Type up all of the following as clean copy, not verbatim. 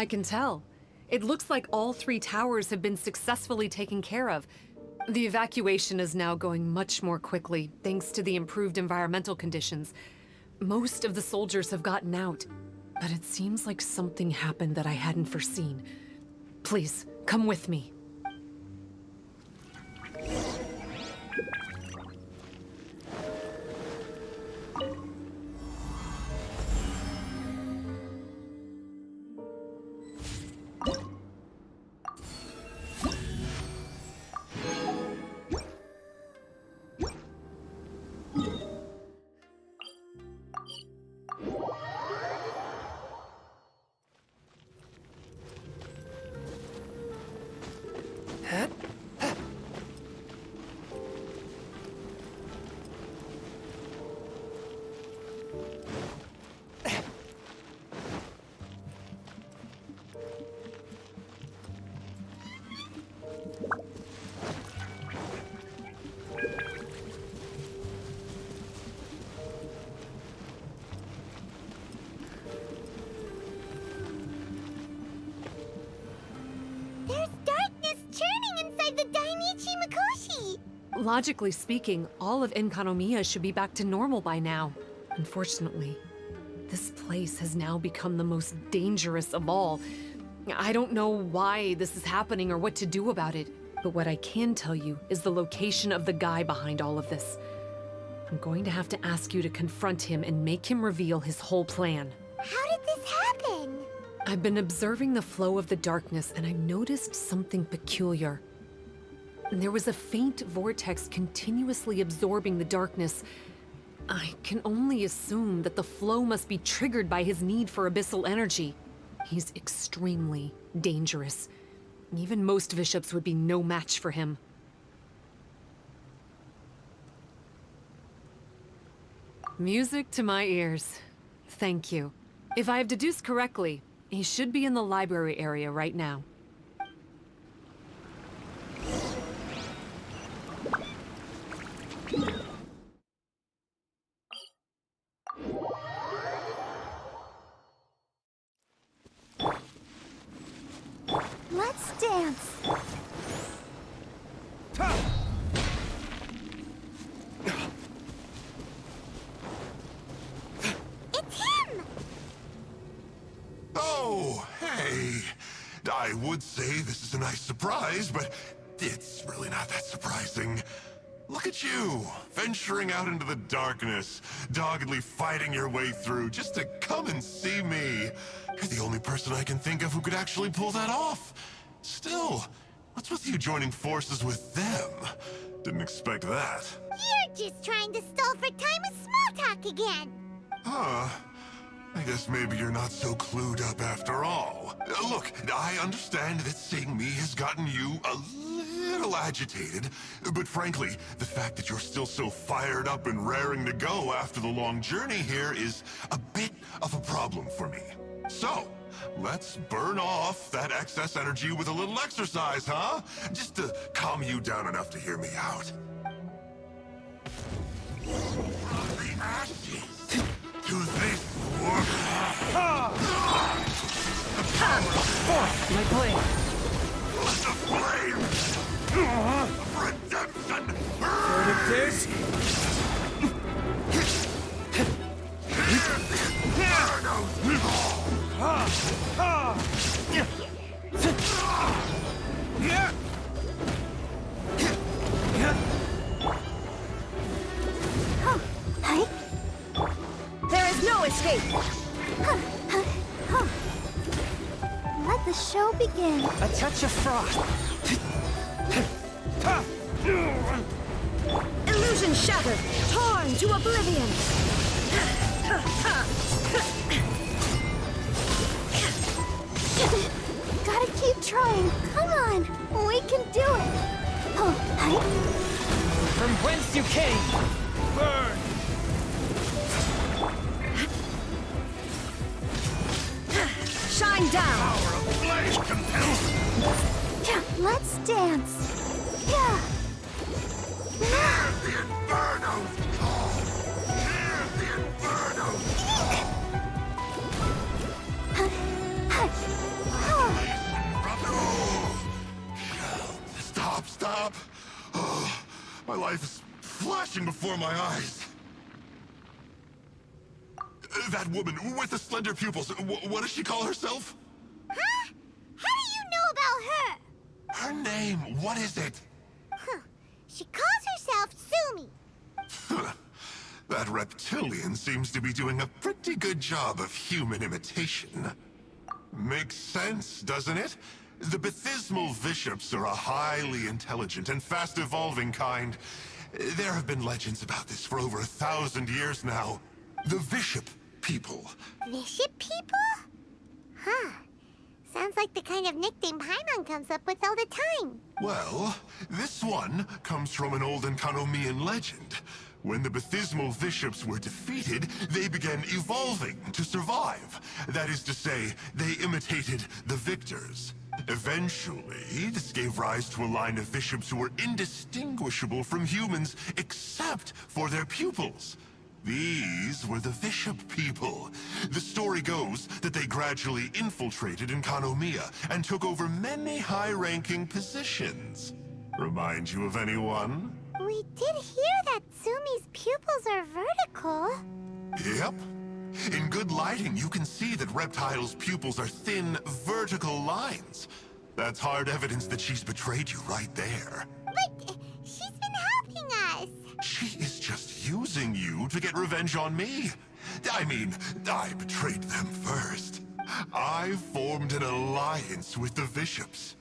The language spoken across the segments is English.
I can tell. It looks like all 3 towers have been successfully taken care of. The evacuation is now going much more quickly, thanks to the improved environmental conditions. Most of the soldiers have gotten out, but it seems like something happened that I hadn't foreseen. Please, come with me. Logically speaking, all of Enkanomiya should be back to normal by now. Unfortunately, this place has now become the most dangerous of all. I don't know why this is happening or what to do about it, but what I can tell you is the location of the guy behind all of this. I'm going to have to ask you to confront him and make him reveal his whole plan. How did this happen? I've been observing the flow of the darkness and I've noticed something peculiar. There was a faint vortex continuously absorbing the darkness. I can only assume that the flow must be triggered by his need for abyssal energy. He's extremely dangerous. Even most bishops would be no match for him. Music to my ears. Thank you. If I have deduced correctly, he should be in the library area right now. Let's dance. It's him! Oh, hey. I would say this is a nice surprise, but it's really not that surprising. Look at you, venturing out into the darkness, doggedly fighting your way through just to come and see me. You're the only person I can think of who could actually pull that off. Still, what's with you joining forces with them? Didn't expect that. You're just trying to stall for time with small talk again. Huh. I guess maybe you're not so clued up after all. Look, I understand that seeing me has gotten you a little agitated, but frankly, the fact that you're still so fired up and raring to go after the long journey here is a bit of a problem for me. So, let's burn off that excess energy with a little exercise, huh? Just to calm you down enough to hear me out. From the ashes to this work. Force my blade. The flame! Of redemption! Heard of this? There is no escape! Let the show begin. A touch of frost. Illusion shattered, torn to oblivion. Gotta keep trying. Come on, we can do it. From whence you came, burn! Shine down. Power of flash compels. Let's dance. Yeah. Hear the Inferno's call! Hear the Inferno's call! My life is flashing before my eyes. That woman with the slender pupils, what does she call herself? Huh? How do you know about her? Her name, what is it? Huh. She calls herself Sumi. That reptilian seems to be doing a pretty good job of human imitation. Makes sense, doesn't it? The Baptismal Bishops are a highly intelligent and fast-evolving kind. There have been legends about this for over 1,000 years now. The Bishop people. Bishop people? Huh. Sounds like the kind of nickname Paimon comes up with all the time. Well, this one comes from an old Enkanomian legend. When the Baptismal Bishops were defeated, they began evolving to survive. That is to say, they imitated the victors. Eventually, this gave rise to a line of bishops who were indistinguishable from humans except for their pupils. These were the Bishop people. The story goes that they gradually infiltrated Enkanomiya and took over many high-ranking positions. Remind you of anyone? We did hear that Sumi's pupils are vertical. Yep. In good lighting, you can see that Reptile's pupils are thin, vertical lines. That's hard evidence that she's betrayed you right there. But she's been helping us. She is just using you to get revenge on me. I mean, I betrayed them first. I formed an alliance with the bishops.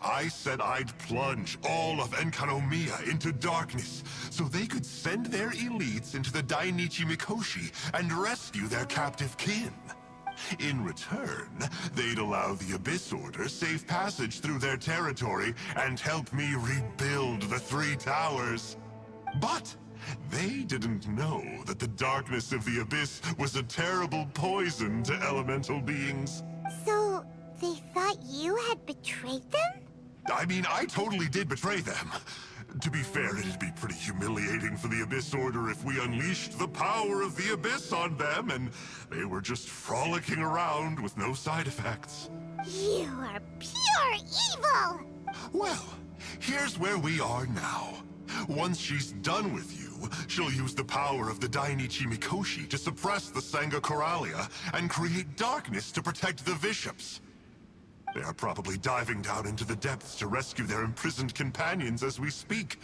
I said I'd plunge all of Enkanomiya into darkness so they could send their elites into the Dainichi Mikoshi and rescue their captive kin. In return, they'd allow the Abyss Order safe passage through their territory and help me rebuild the Three Towers. But they didn't know that the darkness of the Abyss was a terrible poison to elemental beings. So, they thought you had betrayed them? I mean, I totally did betray them. To be fair, it'd be pretty humiliating for the Abyss Order if we unleashed the power of the Abyss on them and they were just frolicking around with no side effects. You are pure evil! Well, here's where we are now. Once she's done with you, she'll use the power of the Dainichi Mikoshi to suppress the Sangha Coralia and create darkness to protect the bishops. They are probably diving down into the depths to rescue their imprisoned companions as we speak.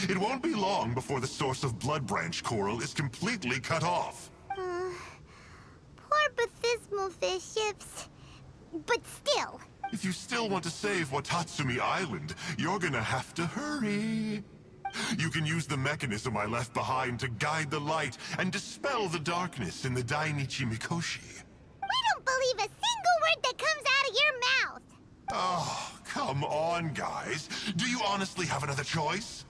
It won't be long before the source of Blood Branch Coral is completely cut off. Poor Baptismal Bishops. But still. If you still want to save Watatsumi Island, you're gonna have to hurry. You can use the mechanism I left behind to guide the light and dispel the darkness in the Dainichi Mikoshi. We don't believe a single word that comes out of your mouth! Oh, come on, guys. Do you honestly have another choice?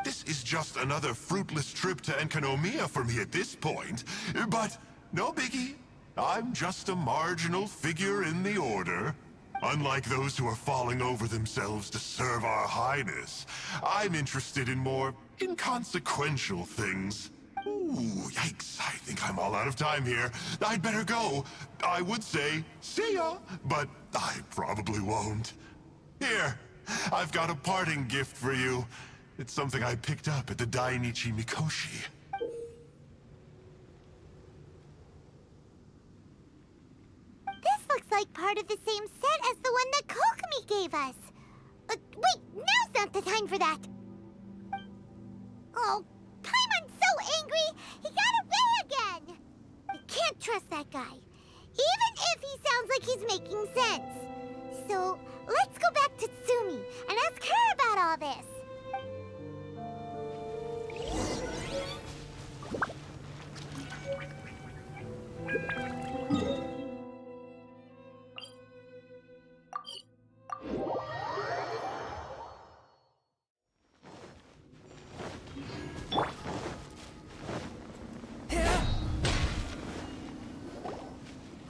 This is just another fruitless trip to Enkanomiya for me at this point. But no biggie. I'm just a marginal figure in the Order. Unlike those who are falling over themselves to serve our Highness, I'm interested in more inconsequential things. Ooh, yikes. I think I'm all out of time here. I'd better go. I would say, see ya, but I probably won't. Here, I've got a parting gift for you. It's something I picked up at the Dainichi Mikoshi. This looks like part of the same set as the one that Kokomi gave us. Wait, now's not the time for that. Oh, Paimon's so angry, he got away again. I can't trust that guy, even if he sounds like he's making sense. So, let's go back to Tsumi and ask her about all this.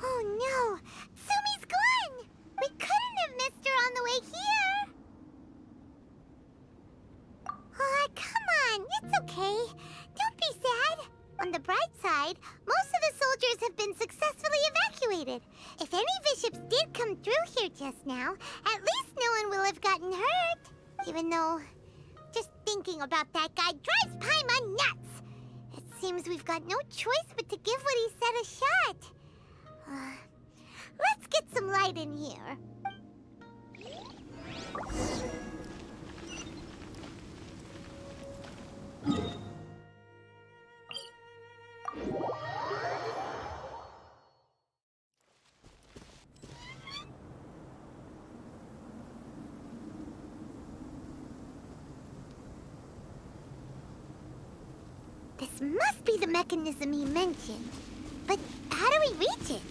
Oh no! Tsumi's gone! We couldn't have missed her on the way here! Aw, come on, it's okay. Don't be sad. On the bright side, most of the soldiers have been successfully evacuated. If any bishops did come through here just now, at least no one will have gotten hurt. Even though, just thinking about that guy drives Paimon nuts. It seems we've got no choice but to give what he said a shot. Let's get some light in here. This must be the mechanism he mentioned. But how do we reach it?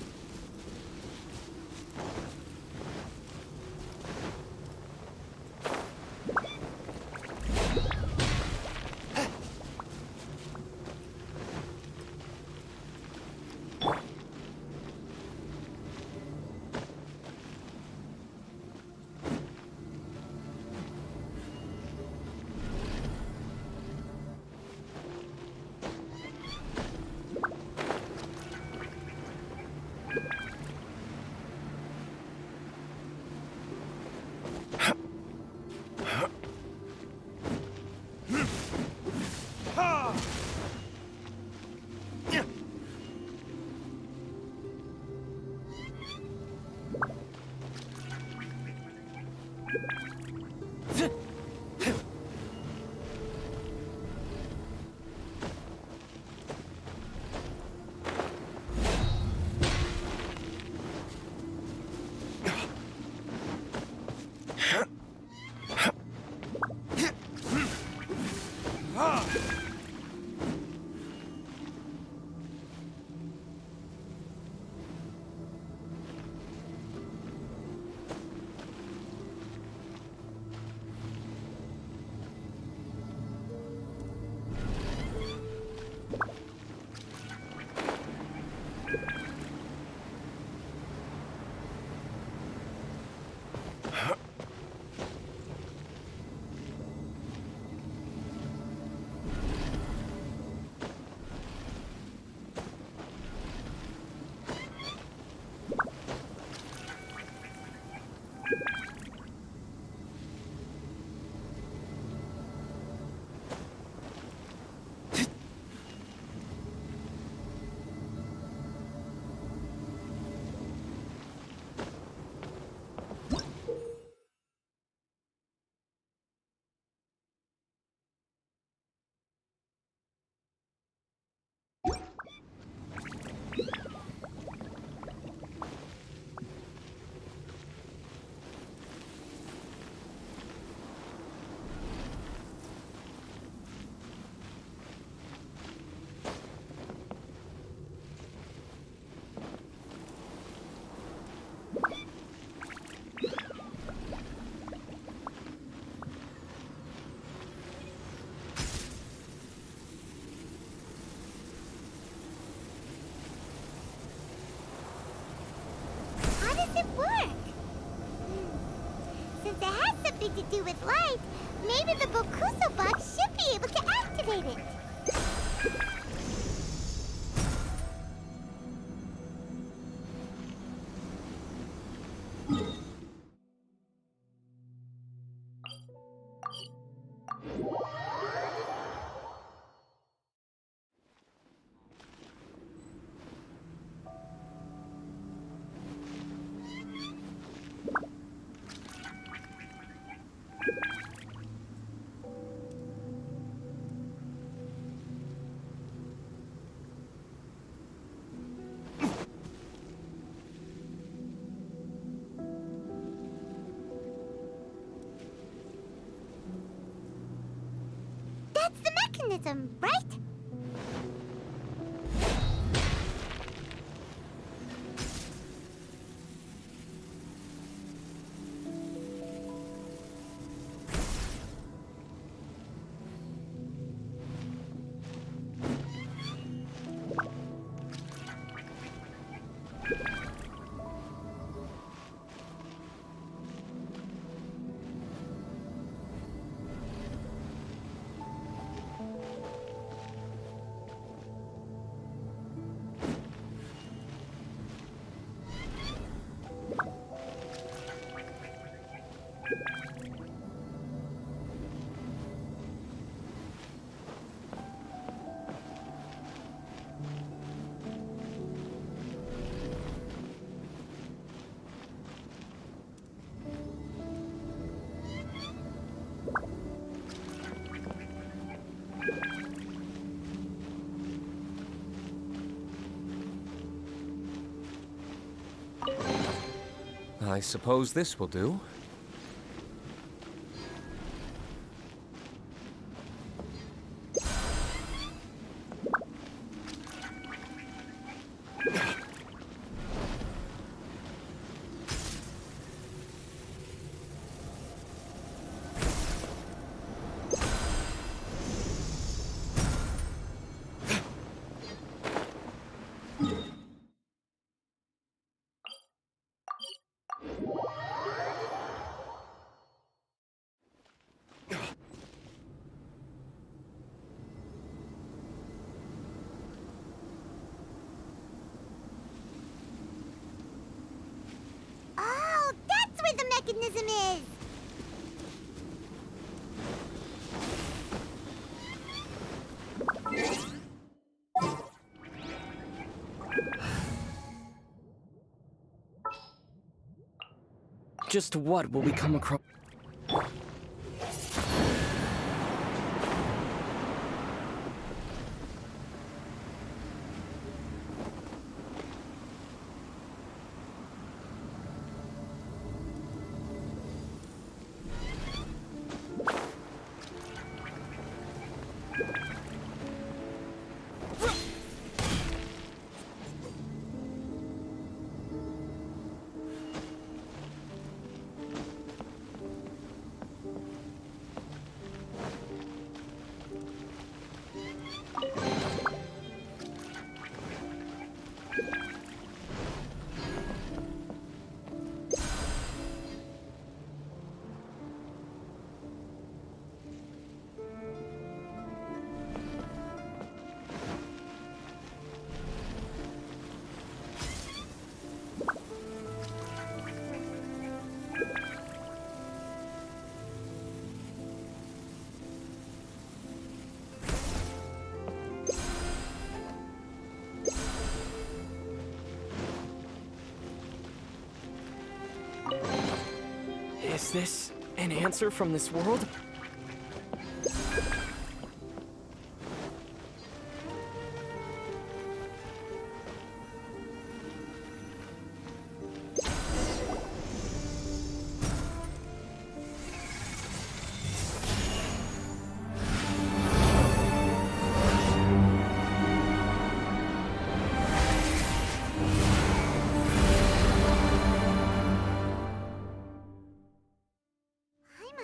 It work? Since it has something to do with light, maybe the Bokuso box should be able to activate it. That's the mechanism, right? I suppose this will do. Oh, that's where the mechanism is! Just what will we come across? Is this an answer from this world?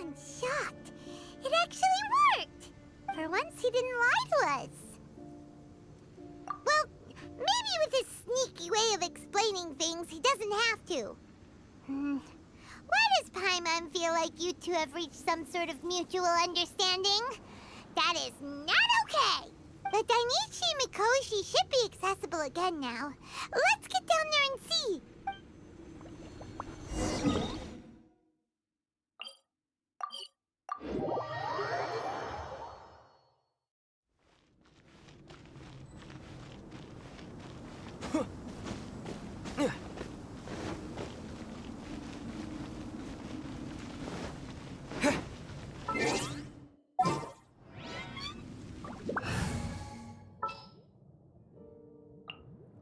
I'm shocked. It actually worked! For once, he didn't lie to us. Well, maybe with his sneaky way of explaining things, he doesn't have to. Why does Paimon feel like you two have reached some sort of mutual understanding? That is not okay! The Dainichi Mikoshi should be accessible again now. Let's get down there and see!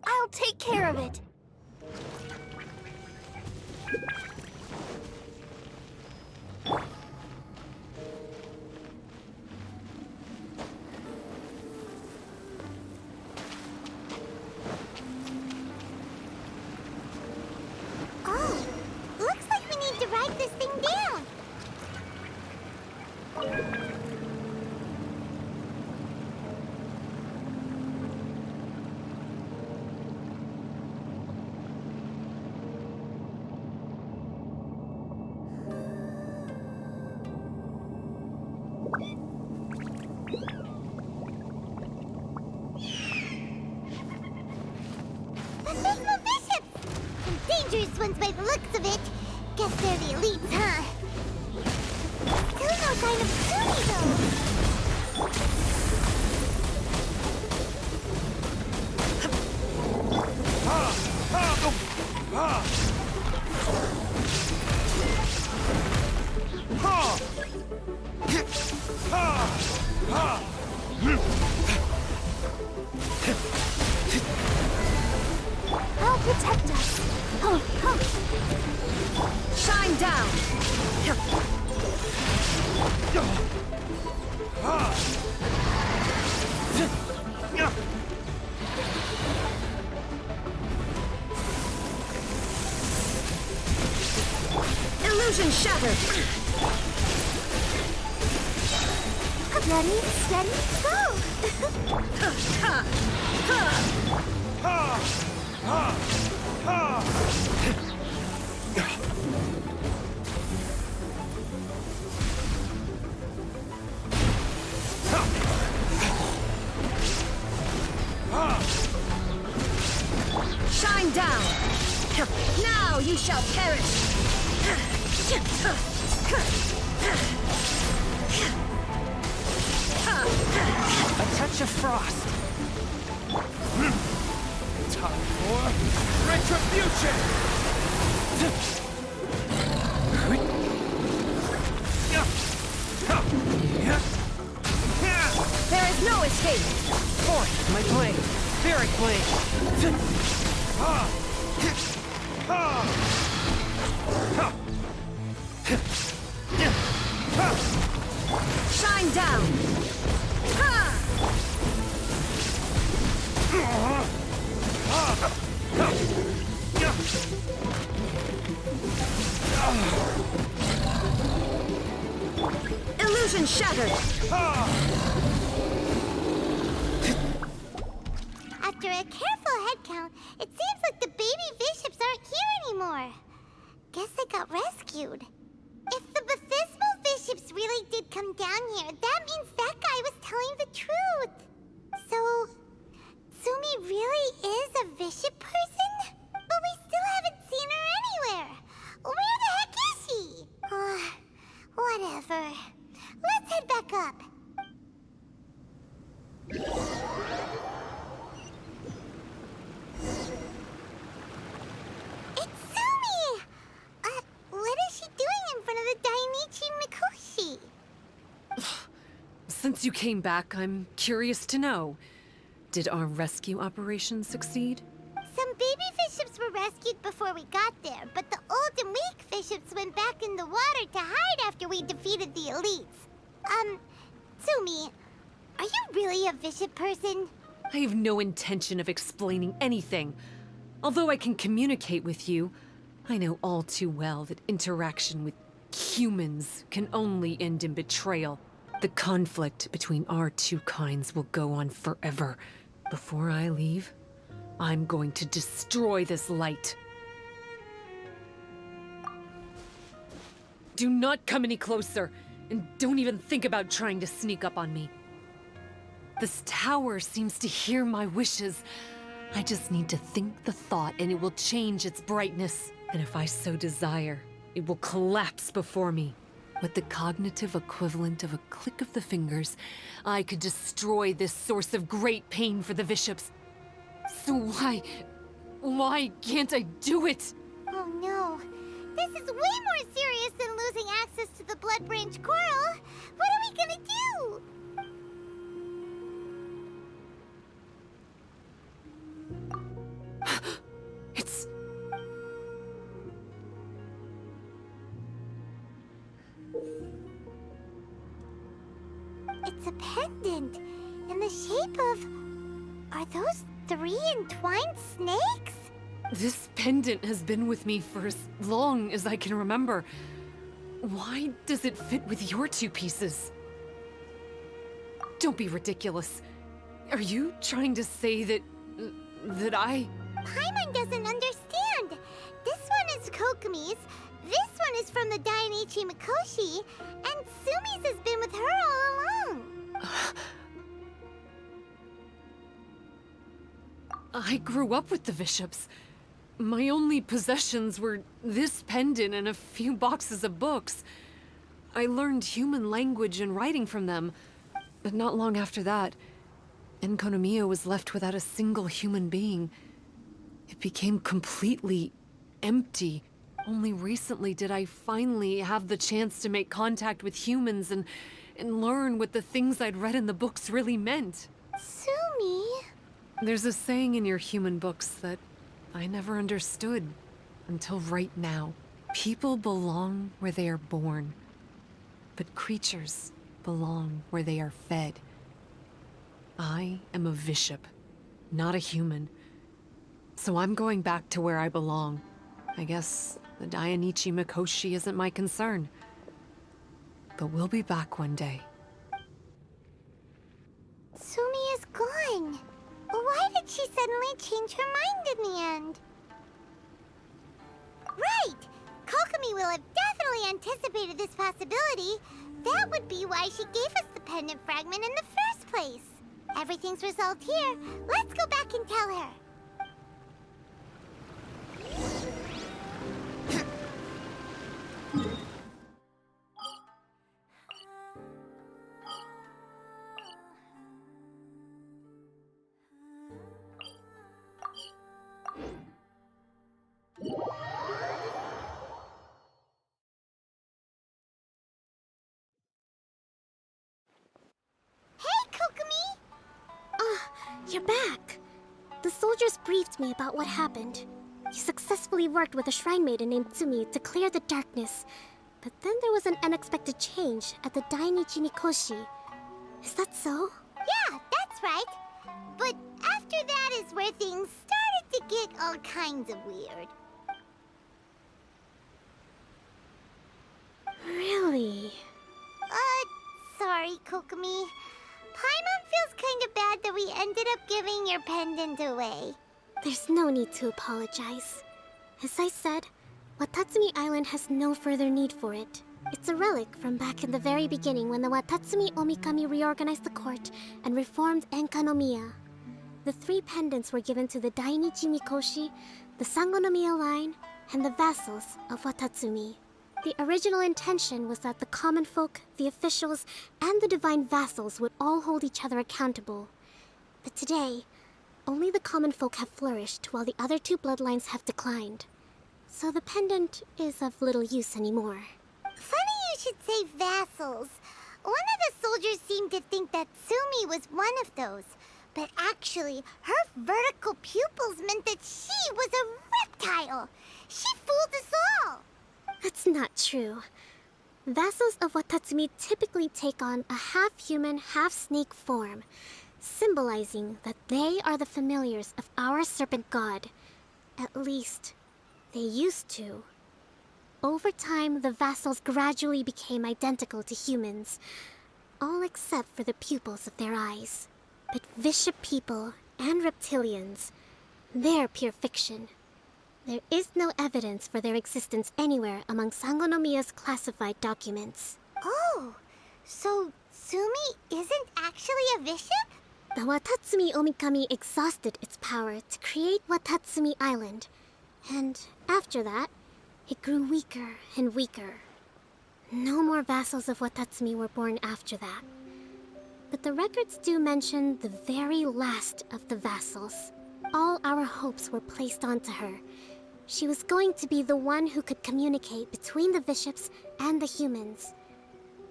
I'll take care of it. Oh, looks like we need to write this thing down. Abysmal bishops! And dangerous ones by the looks of it. Guess they're the elites, huh? Still no sign of Sumi, though. I'll protect us. Oh, oh. down! Illusion shattered! Ready, steady, go! Shine down! Now you shall perish! A touch of frost. Time for retribution! There is no escape! Forth, my blade! Spirit blade! Shine down! Illusion shattered! After a careful head count, it seems like the baby bishops aren't here anymore. Guess they got rescued. If the Baptismal bishops really did come down here, that means that guy was telling the truth. So, Sumi really is a bishop person? But we still haven't seen her anywhere. Where the heck is she? Whatever. Let's head back up. It's Sumi! What is she doing in front of the Dainichi Mikoshi? Since you came back, I'm curious to know. Did our rescue operation succeed? Some baby bishops were rescued before we got there, but the old and weak bishops went back in the water to hide after we defeated the elites. Sumi, are you really a bishop person? I have no intention of explaining anything. Although I can communicate with you, I know all too well that interaction with humans can only end in betrayal. The conflict between our two kinds will go on forever. Before I leave, I'm going to destroy this light. Do not come any closer, and don't even think about trying to sneak up on me. This tower seems to hear my wishes. I just need to think the thought and it will change its brightness. And if I so desire, it will collapse before me. With the cognitive equivalent of a click of the fingers, I could destroy this source of great pain for the bishops. So why can't I do it? Oh no. This is way more serious than losing access to the Blood Branch Coral. What are we gonna do? It's... It's a pendant in the shape of... Are those 3 entwined snakes? This pendant has been with me for as long as I can remember. Why does it fit with your 2 pieces? Don't be ridiculous. Are you trying to say that I... Paimon doesn't understand. This one is Kokumi's, this one is from the Dainichi Mikoshi, and Sumi's has been with her all along. I grew up with the bishops. My only possessions were this pendant and a few boxes of books. I learned human language and writing from them, but not long after that, Enkonomiya was left without a single human being. It became completely empty. Only recently did I finally have the chance to make contact with humans and learn what the things I'd read in the books really meant. Sumi? There's a saying in your human books that I never understood until right now. People belong where they are born, but creatures belong where they are fed. I am a bishop, not a human. So I'm going back to where I belong. I guess the Dainichi Mikoshi isn't my concern. But we'll be back one day. Sumi is gone. Why did she suddenly change her mind in the end? Right! Kokomi will have definitely anticipated this possibility. That would be why she gave us the pendant fragment in the first place. Everything's resolved here. Let's go back and tell her. Hey, Kokomi! You're back. The soldiers briefed me about what happened. You successfully worked with a shrine maiden named Tsumi to clear the darkness. But then there was an unexpected change at the Dainichi Mikoshi. Is that so? Yeah, that's right. But after that is where things started to get all kinds of weird. Really? Sorry, Kokomi. Paimon feels kind of bad that we ended up giving your pendant away. There's no need to apologize. As I said, Watatsumi Island has no further need for it. It's a relic from back in the very beginning when the Watatsumi Omikami reorganized the court and reformed Enkanomiya. The 3 pendants were given to the Dainichi Mikoshi, the Sangonomiya line, and the vassals of Watatsumi. The original intention was that the common folk, the officials, and the divine vassals would all hold each other accountable. But today, only the common folk have flourished while the other 2 bloodlines have declined. So the pendant is of little use anymore. Funny you should say vassals. One of the soldiers seemed to think that Sumi was one of those. But actually, her vertical pupils meant that she was a reptile. She fooled us all. That's not true. Vassals of Watatsumi typically take on a half-human, half-snake form, symbolizing that they are the familiars of our serpent god. At least, they used to. Over time, the vassals gradually became identical to humans, all except for the pupils of their eyes. But bishop people and reptilians, they're pure fiction. There is no evidence for their existence anywhere among Sangonomiya's classified documents. Oh, so Sumi isn't actually a bishop? The Watatsumi Omikami exhausted its power to create Watatsumi Island, and after that, it grew weaker and weaker. No more vassals of Watatsumi were born after that. But the records do mention the very last of the vassals. All our hopes were placed onto her. She was going to be the one who could communicate between the bishops and the humans.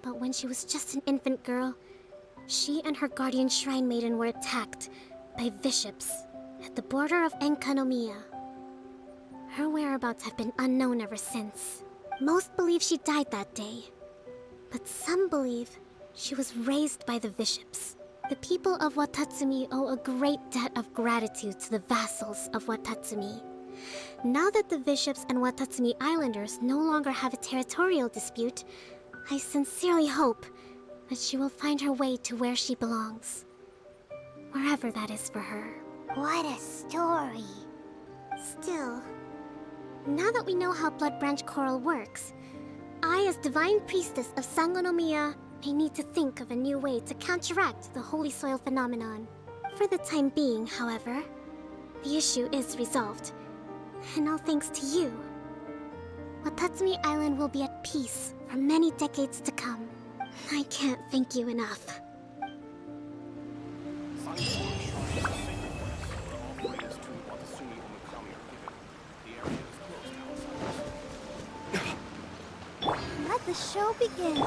But when she was just an infant girl, she and her guardian shrine maiden were attacked by bishops at the border of Enkanomiya. Her whereabouts have been unknown ever since. Most believe she died that day, but some believe she was raised by the bishops. The people of Watatsumi owe a great debt of gratitude to the vassals of Watatsumi. Now that the bishops and Watatsumi Islanders no longer have a territorial dispute, I sincerely hope that she will find her way to where she belongs. Wherever that is for her. What a story. Still, now that we know how Blood Branch Coral works, I, as Divine Priestess of Sangonomiya, may need to think of a new way to counteract the Holy Soil phenomenon. For the time being, however, the issue is resolved. And all thanks to you. Watatsumi Island will be at peace for many decades to come. I can't thank you enough. Let the show begin.